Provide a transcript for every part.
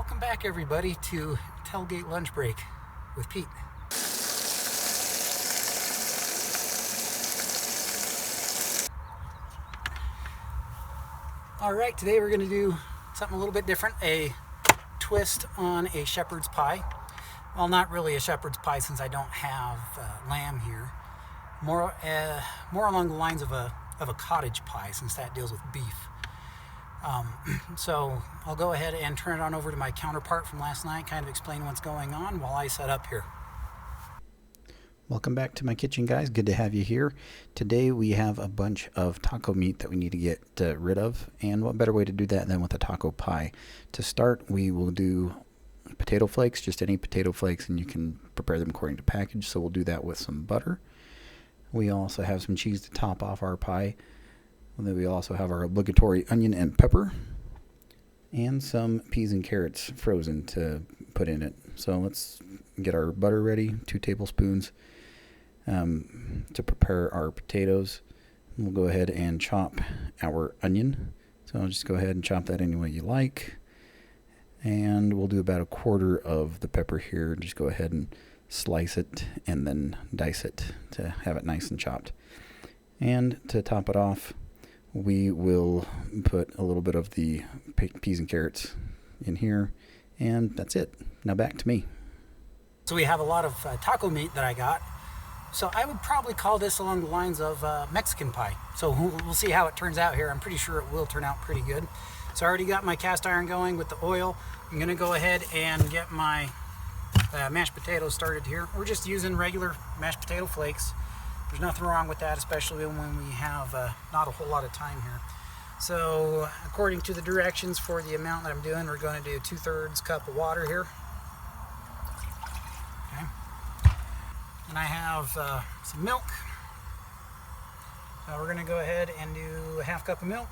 Welcome back, everybody, to Tailgate Lunch Break with Pete. Alright, today we're going to do something a little bit different, a twist on a shepherd's pie. Well, not really a shepherd's pie since I don't have lamb here. More along the lines of a cottage pie, since that deals with beef. So I'll go ahead and turn it on over to my counterpart from last night, kind of explain what's going on while I set up here. Welcome back to my kitchen, guys. Good to have you here. Today we have a bunch of taco meat that we need to get rid of, and what better way to do that than with a taco pie. To start, we will do potato flakes, just any potato flakes, and you can prepare them according to package. So we'll do that with some butter. We also have some cheese to top off our pie. And then we also have our obligatory onion and pepper and some peas and carrots frozen to put in it. So let's get our butter ready, 2 tablespoons to prepare our potatoes. We'll go ahead and chop our onion. So I'll just go ahead and chop that any way you like. And we'll do about 1/4 of the pepper here. Just go ahead and slice it and then dice it to have it nice and chopped. And to top it off, we will put a little bit of the peas and carrots in here, and that's it. Now back to me. So we have a lot of taco meat that I got. So I would probably call this along the lines of Mexican pie. So we'll see how it turns out here. I'm pretty sure it will turn out pretty good. So I already got my cast iron going with the oil. I'm gonna go ahead and get my mashed potatoes started here. We're just using regular mashed potato flakes. There's nothing wrong with that, especially when we have not a whole lot of time here. So according to the directions for the amount that I'm doing, we're going to do 2/3 cup of water here. Okay. And I have some milk. So we're going to go ahead and do 1/2 cup of milk.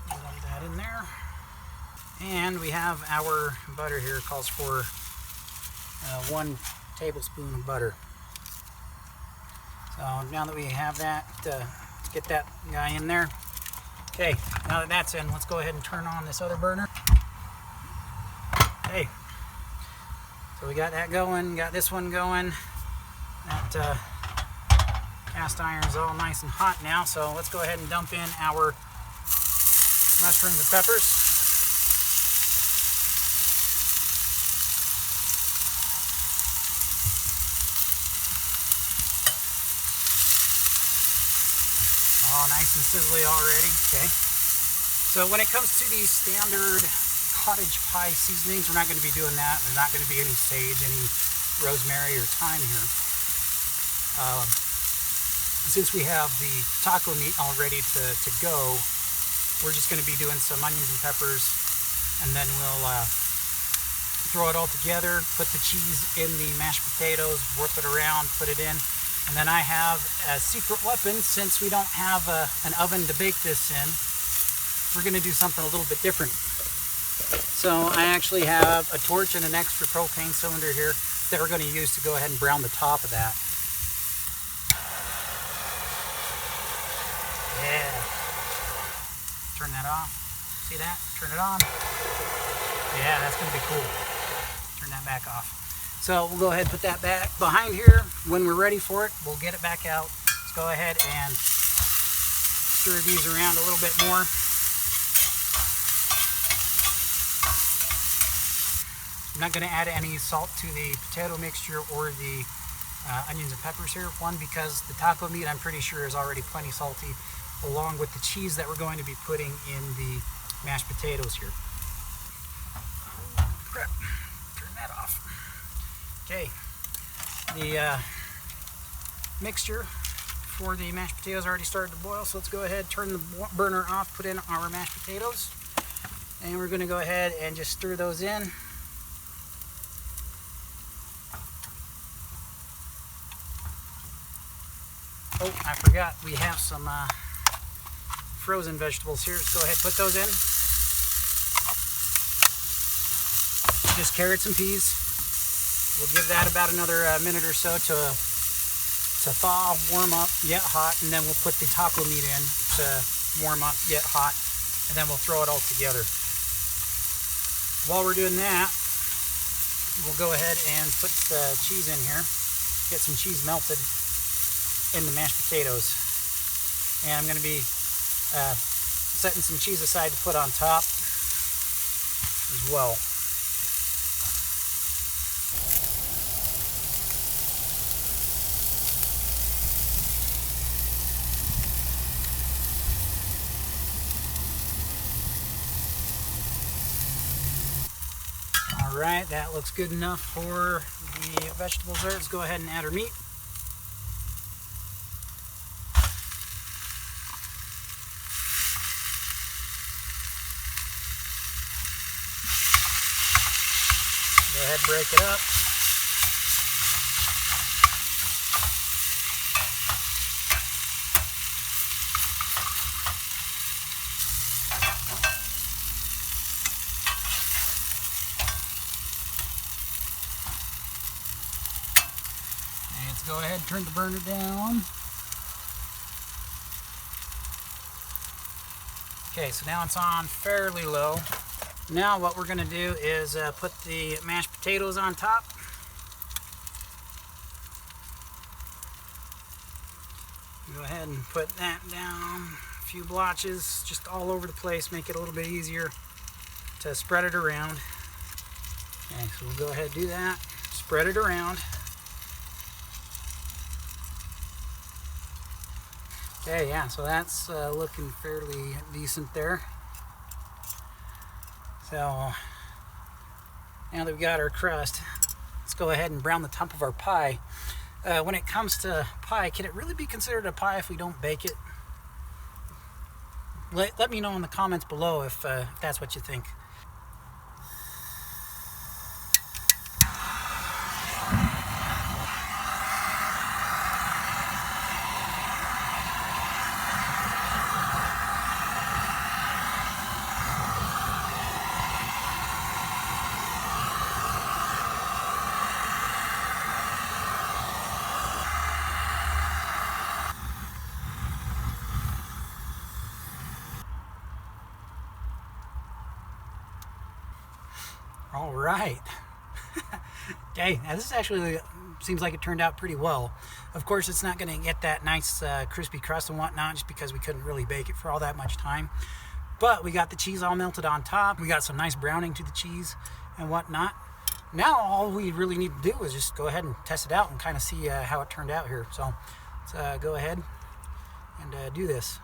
Dump that in there. And we have our butter here. It calls for 1 tablespoon of butter. So now that we have that, let's get that guy in there. Okay, now that that's in, let's go ahead and turn on this other burner. Okay, so we got that going, got this one going. That cast iron is all nice and hot now, so let's go ahead and dump in our mushrooms and peppers. Oh, nice and sizzly already. Okay. So when it comes to the standard cottage pie seasonings, we're not going to be doing that. There's not going to be any sage, any rosemary or thyme here. Since we have the taco meat all ready to go, we're just going to be doing some onions and peppers, and then we'll throw it all together, put the cheese in the mashed potatoes, whip it around, put it in. And then I have a secret weapon. Since we don't have an oven to bake this in, we're going to do something a little bit different. So I actually have a torch and an extra propane cylinder here that we're going to use to go ahead and brown the top of that. Yeah. Turn that off. See that? Turn it on. Yeah, that's going to be cool. Turn that back off. So we'll go ahead and put that back behind here. When we're ready for it, we'll get it back out. Let's go ahead and stir these around a little bit more. I'm not going to add any salt to the potato mixture or the onions and peppers here. One, because the taco meat, I'm pretty sure, is already plenty salty, along with the cheese that we're going to be putting in the mashed potatoes here. Crap. Turn that off. Okay, the mixture for the mashed potatoes already started to boil, so let's go ahead, turn the burner off, put in our mashed potatoes, and we're going to go ahead and just stir those in. Oh, I forgot, we have some frozen vegetables here. Let's go ahead and put those in. Just carrots and peas. We'll give that about another minute or so to thaw, warm up, get hot, and then we'll put the taco meat in to warm up, get hot, and then we'll throw it all together. While we're doing that, we'll go ahead and put the cheese in here. Get some cheese melted in the mashed potatoes. And I'm going to be setting some cheese aside to put on top as well. Alright, that looks good enough for the vegetables there. Let's go ahead and add our meat. Go ahead and break it up. And let's go ahead and turn the burner down. Okay, so now it's on fairly low. Now what we're going to do is put the mashed potatoes on top. Go ahead and put that down. A few blotches just all over the place, make it a little bit easier to spread it around. Okay, so we'll go ahead and do that. Spread it around. Okay, yeah, so that's looking fairly decent there. So now that we've got our crust, let's go ahead and brown the top of our pie. When it comes to pie, can it really be considered a pie if we don't bake it? Let me know in the comments below if that's what you think. All right. Okay, now this actually seems like it turned out pretty well. Of course, it's not going to get that nice crispy crust and whatnot just because we couldn't really bake it for all that much time. But we got the cheese all melted on top. We got some nice browning to the cheese and whatnot. Now all we really need to do is just go ahead and test it out and kind of see how it turned out here. So let's go ahead and do this.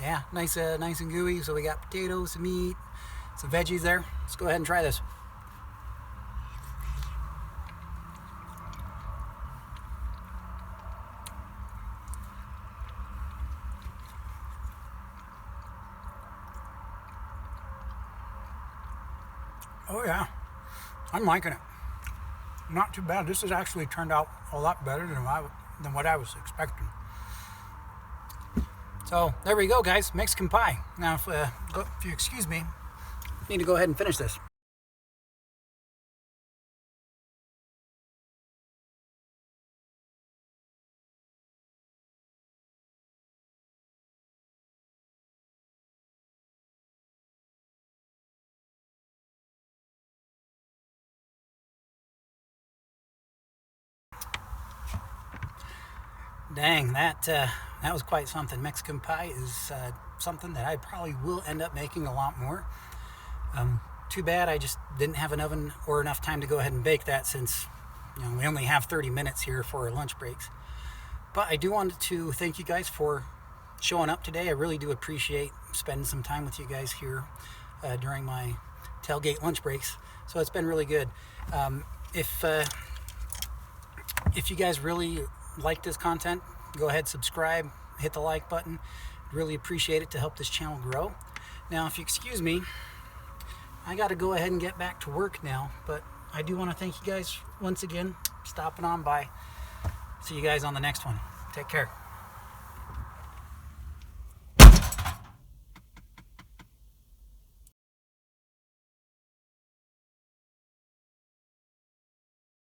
Yeah, nice and gooey. So we got potatoes, some meat, some veggies there. Let's go ahead and try this. Oh yeah, I'm liking it. Not too bad. This has actually turned out a lot better than what I was expecting. So there we go, guys. Mexican pie. Now, if you excuse me, I need to go ahead and finish this. Dang, that was quite something. Mexican pie is something that I probably will end up making a lot more. Too bad I just didn't have an oven or enough time to go ahead and bake that, since we only have 30 minutes here for our lunch breaks. But I do want to thank you guys for showing up today. I really do appreciate spending some time with you guys here during my tailgate lunch breaks. So it's been really good. If you guys really like this content, go ahead, subscribe, hit the like button. Really appreciate it to help this channel grow. Now, if you excuse me, I got to go ahead and get back to work now, but I do want to thank you guys once again stopping on by. See you guys on the next one. Take care.